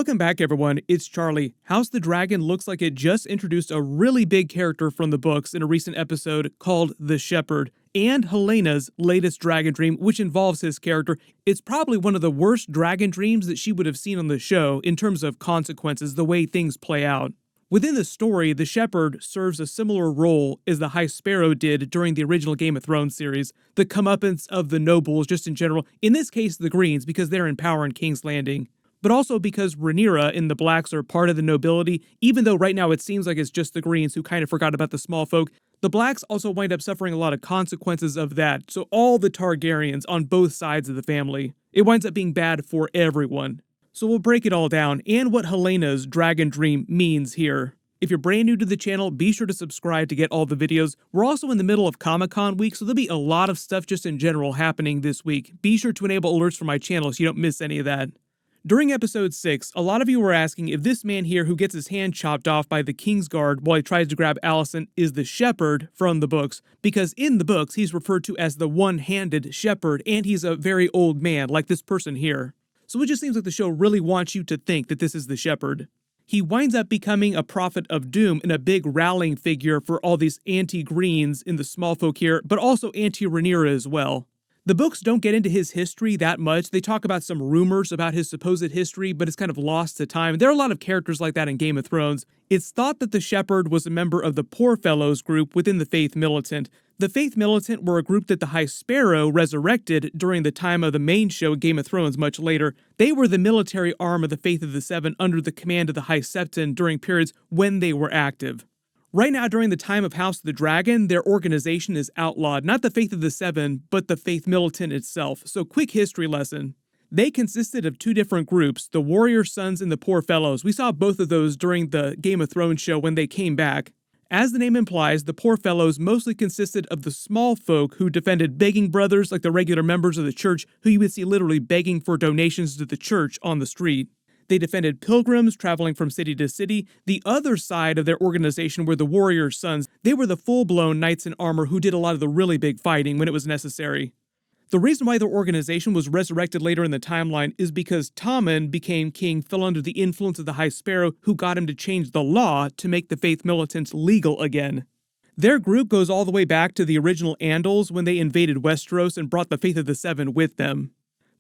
Welcome back, everyone. It's Charlie. House the Dragon looks like it just introduced a really big character from the books in a recent episode called the Shepherd, and Helena's latest dragon dream, which involves his character. It's probably one of the worst dragon dreams that she would have seen on the show in terms of consequences, the way things play out. Within the story, the Shepherd serves a similar role as the High Sparrow did during the original Game of Thrones series, the comeuppance of the nobles just in general, in this case the Greens because they're in power in King's Landing. But also because Rhaenyra and the Blacks are part of the nobility, even though right now it seems like it's just the Greens who kind of forgot about the small folk, the Blacks also wind up suffering a lot of consequences of that, so all the Targaryens on both sides of the family. It winds up being bad for everyone. So we'll break it all down, and what Helena's dragon dream means here. If you're brand new to the channel, be sure to subscribe to get all the videos. We're also in the middle of Comic-Con week, so there'll be a lot of stuff just in general happening this week. Be sure to enable alerts for my channel so you don't miss any of that. During episode 6, a lot of you were asking if this man here who gets his hand chopped off by the Kingsguard while he tries to grab Alicent is the Shepherd from the books, because in the books he's referred to as the one-handed shepherd, and he's a very old man, like this person here. So it just seems like the show really wants you to think that this is the Shepherd. He winds up becoming a prophet of doom and a big rallying figure for all these anti-Greens in the small folk here, but also anti-Rhaenyra as well. The books don't get into his history that much. They talk about some rumors about his supposed history, but it's kind of lost to time. There are a lot of characters like that in Game of Thrones. It's thought that the Shepherd was a member of the Poor Fellows group within the Faith Militant. The Faith Militant were a group that the High Sparrow resurrected during the time of the main show Game of Thrones much later. They were the military arm of the Faith of the Seven under the command of the High Septon during periods when they were active. Right now, during the time of House of the Dragon, their organization is outlawed. Not the Faith of the Seven, but the Faith Militant itself. So quick history lesson. They consisted of two different groups, the Warrior Sons and the Poor Fellows. We saw both of those during the Game of Thrones show when they came back. As the name implies, the Poor Fellows mostly consisted of the small folk who defended begging brothers like the regular members of the church who you would see literally begging for donations to the church on the street. They defended pilgrims traveling from city to city. The other side of their organization were the Warrior Sons. They were the full-blown knights in armor who did a lot of the really big fighting when it was necessary. The reason why their organization was resurrected later in the timeline is because Tommen became king, fell under the influence of the High Sparrow, who got him to change the law to make the Faith Militants legal again. Their group goes all the way back to the original Andals when they invaded Westeros and brought the Faith of the Seven with them.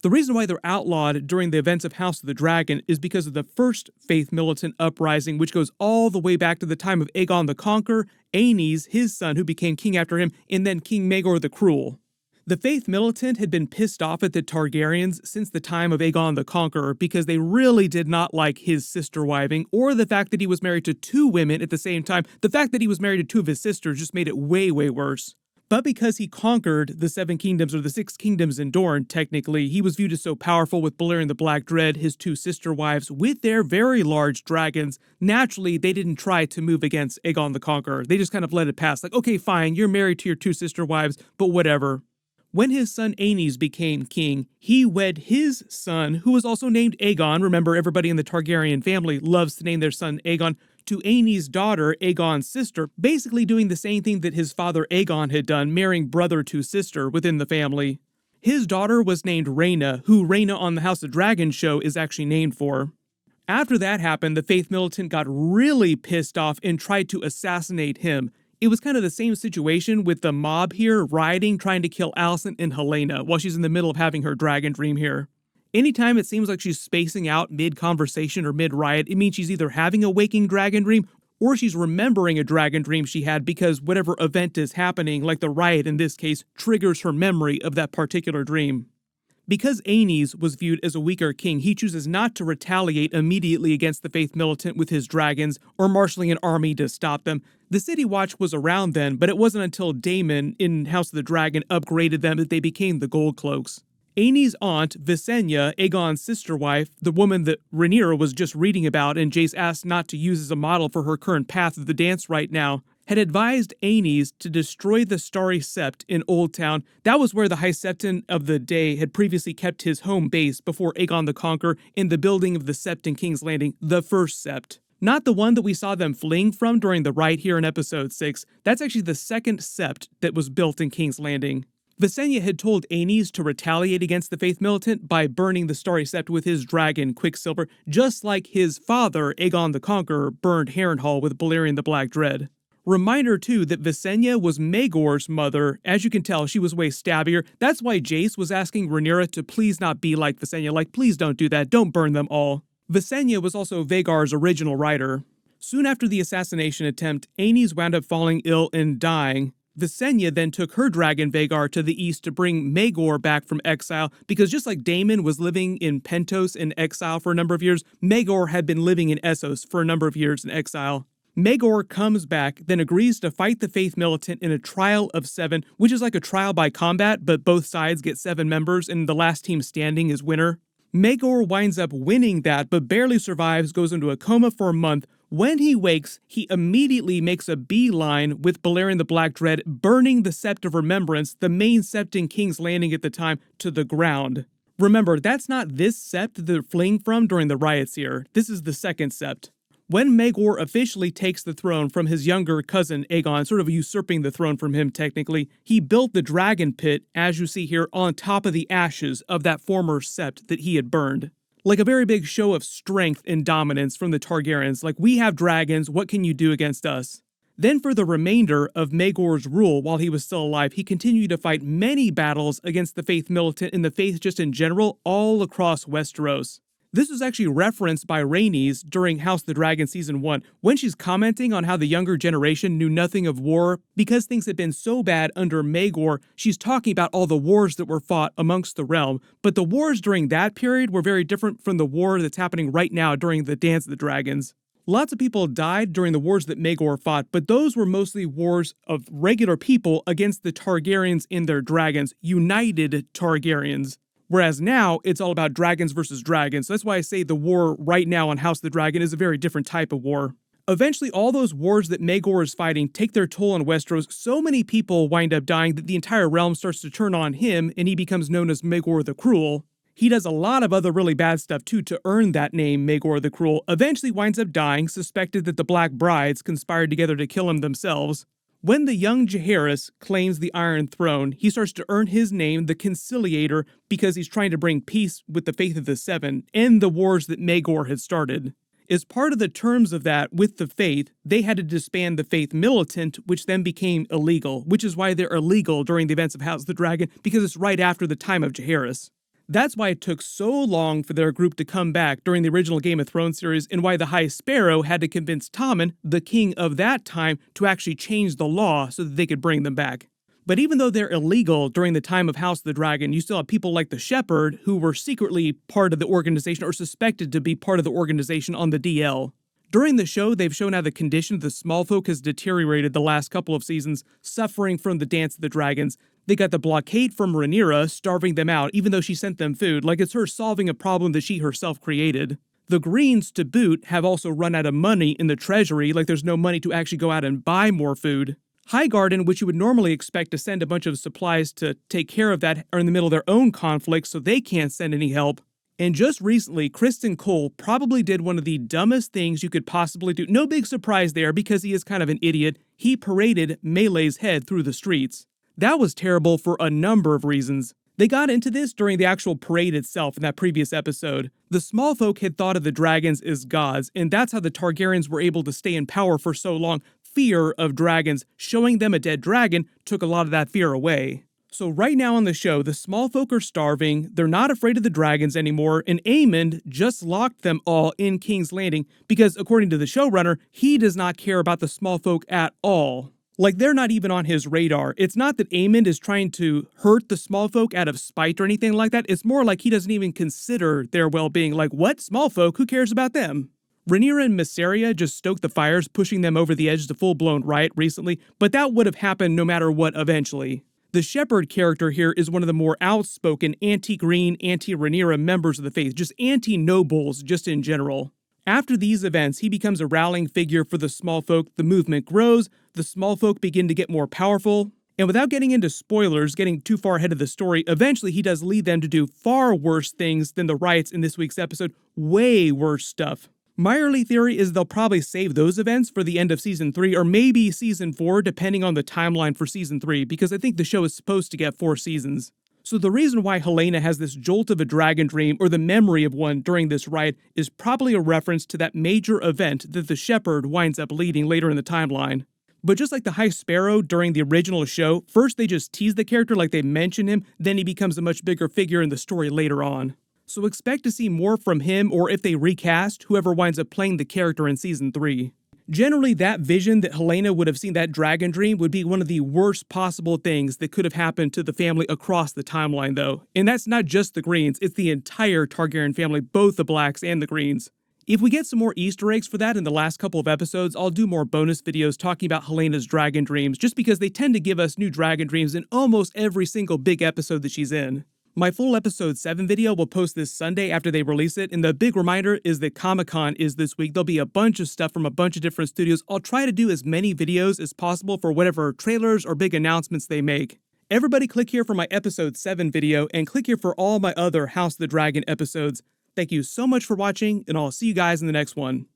The reason why they're outlawed during the events of House of the Dragon is because of the first Faith Militant uprising, which goes all the way back to the time of Aegon the Conqueror, Aenys, his son, who became king after him, and then King Maegor the Cruel. The Faith Militant had been pissed off at the Targaryens since the time of Aegon the Conqueror because they really did not like his sister-wiving, or the fact that he was married to two women at the same time. The fact that he was married to two of his sisters just made it way, way worse. But because he conquered the Seven Kingdoms, or the Six Kingdoms in Dorne, technically, he was viewed as so powerful with Balerion the Black Dread, his two sister wives, with their very large dragons. Naturally, they didn't try to move against Aegon the Conqueror. They just kind of let it pass. Like, okay, fine, you're married to your two sister wives, but whatever. When his son Aenys became king, he wed his son, who was also named Aegon. Remember, everybody in the Targaryen family loves to name their son Aegon, to Aenys' daughter, Aegon's sister, basically doing the same thing that his father Aegon had done, marrying brother to sister within the family. His daughter was named Rhaena, who Rhaena on the House of Dragon show is actually named for. After that happened, the Faith Militant got really pissed off and tried to assassinate him. It was kind of the same situation with the mob here rioting, trying to kill Alicent and Helaena while she's in the middle of having her dragon dream here. Anytime it seems like she's spacing out mid-conversation or mid-riot, it means she's either having a waking dragon dream or she's remembering a dragon dream she had because whatever event is happening, like the riot in this case, triggers her memory of that particular dream. Because Aenys was viewed as a weaker king, he chooses not to retaliate immediately against the Faith Militant with his dragons or marshaling an army to stop them. The City Watch was around then, but it wasn't until Daemon in House of the Dragon upgraded them that they became the Gold Cloaks. Aenys' aunt, Visenya, Aegon's sister wife, the woman that Rhaenyra was just reading about and Jace asked not to use as a model for her current path of the dance right now, had advised Aenys to destroy the Starry Sept in Old Town. That was where the High Septon of the day had previously kept his home base before Aegon the Conqueror in the building of the Sept in King's Landing, the First Sept. Not the one that we saw them fleeing from during the riot here in episode 6. That's actually the second Sept that was built in King's Landing. Visenya had told Aenys to retaliate against the Faith Militant by burning the Starry Sept with his dragon, Quicksilver, just like his father, Aegon the Conqueror, burned Harrenhal with Balerion the Black Dread. Reminder, too, that Visenya was Maegor's mother. As you can tell, she was way stabbier. That's why Jace was asking Rhaenyra to please not be like Visenya. Like, please don't do that. Don't burn them all. Visenya was also Vhagar's original writer. Soon after the assassination attempt, Aenys wound up falling ill and dying. Visenya then took her dragon Vhagar to the east to bring Maegor back from exile, because just like Daemon was living in Pentos in exile for a number of years, Maegor had been living in Essos for a number of years in exile. Maegor comes back, then agrees to fight the Faith Militant in a trial of 7, which is like a trial by combat, but both sides get 7 members, and the last team standing is winner. Maegor winds up winning that, but barely survives, goes into a coma for a month. When he wakes, he immediately makes a beeline with Balerion the Black Dread, burning the Sept of Remembrance, the main sept in King's Landing at the time, to the ground. Remember, that's not this sept they're fleeing from during the riots here. This is the second sept. When Maegor officially takes the throne from his younger cousin Aegon, sort of usurping the throne from him technically, he built the dragon pit, as you see here, on top of the ashes of that former sept that he had burned. Like a very big show of strength and dominance from the Targaryens, like, we have dragons, what can you do against us? Then for the remainder of Maegor's rule while he was still alive, he continued to fight many battles against the Faith Militant and the Faith just in general all across Westeros. This was actually referenced by Rhaenys during House of the Dragon Season 1, when she's commenting on how the younger generation knew nothing of war because things had been so bad under Maegor. She's talking about all the wars that were fought amongst the realm, but the wars during that period were very different from the war that's happening right now during the Dance of the Dragons. Lots of people died during the wars that Maegor fought, but those were mostly wars of regular people against the Targaryens and their dragons, united Targaryens. Whereas now, it's all about dragons versus dragons. So that's why I say the war right now on House of the Dragon is a very different type of war. Eventually, all those wars that Maegor is fighting take their toll on Westeros. So many people wind up dying that the entire realm starts to turn on him, and he becomes known as Maegor the Cruel. He does a lot of other really bad stuff too to earn that name, Maegor the Cruel. Eventually winds up dying, suspected that the Black Brides conspired together to kill him themselves. When the young Jaehaerys claims the Iron Throne, he starts to earn his name, the Conciliator, because he's trying to bring peace with the Faith of the Seven, end the wars that Maegor had started. As part of the terms of that with the Faith, they had to disband the Faith Militant, which then became illegal, which is why they're illegal during the events of House of the Dragon, because it's right after the time of Jaehaerys. That's why it took so long for their group to come back during the original Game of Thrones series, and why the High Sparrow had to convince Tommen, the king of that time, to actually change the law so that they could bring them back. But even though they're illegal during the time of House of the Dragon, you still have people like the Shepherd, who were secretly part of the organization or suspected to be part of the organization on the DL. During the show, they've shown how the condition of the small folk has deteriorated the last couple of seasons, suffering from the Dance of the Dragons. They got the blockade from Rhaenyra, starving them out, even though she sent them food, like it's her solving a problem that she herself created. The Greens, to boot, have also run out of money in the treasury, like there's no money to actually go out and buy more food. Highgarden, which you would normally expect to send a bunch of supplies to take care of that, are in the middle of their own conflict, so they can't send any help. And just recently, Criston Cole probably did one of the dumbest things you could possibly do. No big surprise there, because he is kind of an idiot. He paraded Melee's head through the streets. That was terrible for a number of reasons. They got into this during the actual parade itself in that previous episode. The small folk had thought of the dragons as gods, and that's how the Targaryens were able to stay in power for so long. Fear of dragons. Showing them a dead dragon took a lot of that fear away. So right now on the show, the small folk are starving, they're not afraid of the dragons anymore, and Aemond just locked them all in King's Landing because, according to the showrunner, he does not care about the small folk at all. Like, they're not even on his radar. It's not that Aemond is trying to hurt the small folk out of spite or anything like that. It's more like he doesn't even consider their well-being. Like, what? Small folk? Who cares about them? Rhaenyra and Mysaria just stoked the fires, pushing them over the edge to full-blown riot recently, but that would have happened no matter what eventually. The Shepherd character here is one of the more outspoken anti-Green, anti-Rhaenyra members of the Faith, just anti-nobles just in general. After these events, he becomes a rallying figure for the small folk, the movement grows, the small folk begin to get more powerful, and without getting into spoilers, getting too far ahead of the story, eventually he does lead them to do far worse things than the riots in this week's episode, way worse stuff. My early theory is they'll probably save those events for the end of Season 3 or maybe Season 4 depending on the timeline for Season 3 because I think the show is supposed to get 4 seasons. So the reason why Helena has this jolt of a dragon dream or the memory of one during this ride is probably a reference to that major event that the shepherd winds up leading later in the timeline. But just like the High Sparrow during the original show, first they just tease the character like they mention him, then he becomes a much bigger figure in the story later on. So expect to see more from him or if they recast, whoever winds up playing the character in Season 3. Generally, that vision that Helena would have seen that dragon dream would be one of the worst possible things that could have happened to the family across the timeline though. And that's not just the Greens, it's the entire Targaryen family, both the Blacks and the Greens. If we get some more Easter eggs for that in the last couple of episodes, I'll do more bonus videos talking about Helena's dragon dreams, just because they tend to give us new dragon dreams in almost every single big episode that she's in. My full episode 7 video will post this Sunday after they release it, and the big reminder is that Comic-Con is this week. There'll be a bunch of stuff from a bunch of different studios. I'll try to do as many videos as possible for whatever trailers or big announcements they make. Everybody click here for my episode 7 video, and click here for all my other House of the Dragon episodes. Thank you so much for watching, and I'll see you guys in the next one.